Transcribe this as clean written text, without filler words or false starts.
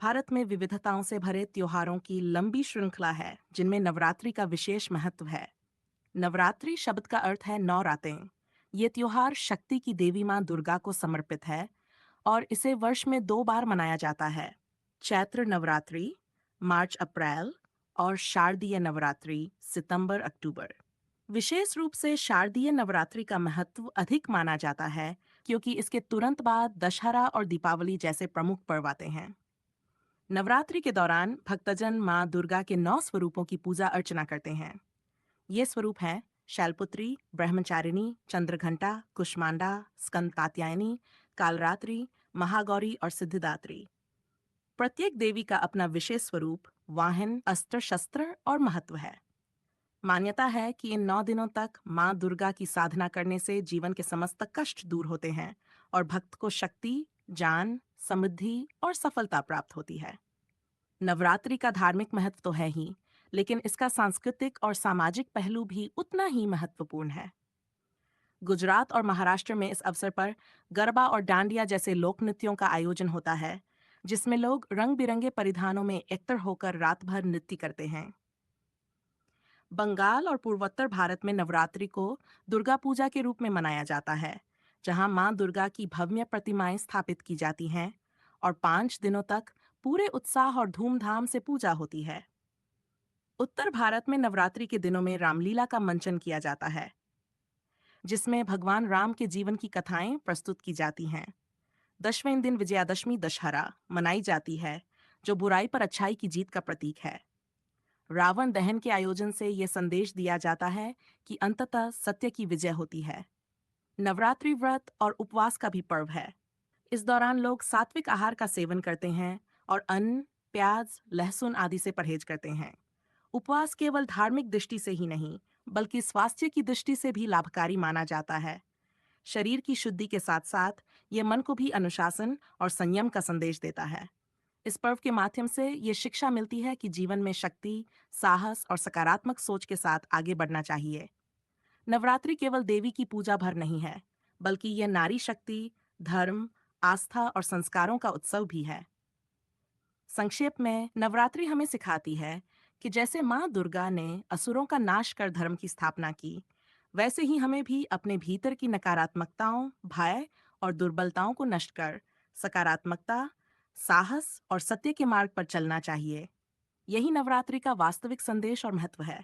भारत में विविधताओं से भरे त्योहारों की लंबी श्रृंखला है जिनमें नवरात्रि का विशेष महत्व है। नवरात्रि शब्द का अर्थ है नौ रातें। ये त्योहार शक्ति की देवी मां दुर्गा को समर्पित है और इसे वर्ष में दो बार मनाया जाता है। चैत्र नवरात्रि मार्च अप्रैल और शारदीय नवरात्रि सितंबर अक्टूबर। विशेष रूप से शारदीय नवरात्रि का महत्व अधिक माना जाता है क्योंकि इसके तुरंत बाद दशहरा और दीपावली जैसे प्रमुख पर्व आते हैं। नवरात्रि के दौरान भक्तजन मां दुर्गा के 9 स्वरूपों की पूजा अर्चना करते हैं। ये स्वरूप हैं शैलपुत्री, ब्रह्मचारिणी, चंद्रघंटा, कुष्मांडा, स्कंद कात्यायनी, कालरात्रि, महागौरी और सिद्धिदात्री। प्रत्येक देवी का अपना विशेष स्वरूप, वाहन, अस्त्र शस्त्र और महत्व है। मान्यता है कि इन 9 दिनों तक मां दुर्गा की साधना करने से जीवन के समस्त कष्ट दूर होते हैं और भक्त को शक्ति, ज्ञान, समृद्धि और सफलता प्राप्त होती है। नवरात्रि का धार्मिक महत्व तो है ही, लेकिन इसका सांस्कृतिक और सामाजिक पहलू भी उतना ही महत्वपूर्ण है। गुजरात और महाराष्ट्र में इस अवसर पर गरबा और डांडिया जैसे लोक नृत्यों का आयोजन होता है, जिसमें लोग रंग बिरंगे परिधानों में एकत्र होकर रात भर नृत्य करते हैं। बंगाल और पूर्वोत्तर भारत में नवरात्रि को दुर्गा पूजा के रूप में मनाया जाता है, जहां मां दुर्गा की भव्य प्रतिमाएं स्थापित की जाती हैं और 5 दिनों तक पूरे उत्साह और धूमधाम से पूजा होती है। उत्तर भारत में नवरात्रि के दिनों में रामलीला का मंचन किया जाता है, जिसमें भगवान राम के जीवन की कथाएं प्रस्तुत की जाती हैं। दशवें दिन विजयादशमी दशहरा मनाई जाती है, जो बुराई पर अच्छाई की जीत का प्रतीक है। रावण दहन के आयोजन से ये संदेश दिया जाता है कि अंततः सत्य की विजय होती है। नवरात्रि व्रत और उपवास का भी पर्व है। इस दौरान लोग सात्विक आहार का सेवन करते हैं और अन्न, प्याज, लहसुन आदि से परहेज करते हैं। उपवास केवल धार्मिक दृष्टि से ही नहीं, बल्कि स्वास्थ्य की दृष्टि से भी लाभकारी माना जाता है। शरीर की शुद्धि के साथ साथ ये मन को भी अनुशासन और संयम का संदेश देता है। इस पर्व के माध्यम से ये शिक्षा मिलती है कि जीवन में शक्ति, साहस और सकारात्मक सोच के साथ आगे बढ़ना चाहिए। नवरात्रि केवल देवी की पूजा भर नहीं है, बल्कि यह नारी शक्ति, धर्म, आस्था और संस्कारों का उत्सव भी है। संक्षेप में, नवरात्रि हमें सिखाती है कि जैसे माँ दुर्गा ने असुरों का नाश कर धर्म की स्थापना की, वैसे ही हमें भी अपने भीतर की नकारात्मकताओं, भय और दुर्बलताओं को नष्ट कर सकारात्मकता, साहस और सत्य के मार्ग पर चलना चाहिए। यही नवरात्रि का वास्तविक संदेश और महत्व है।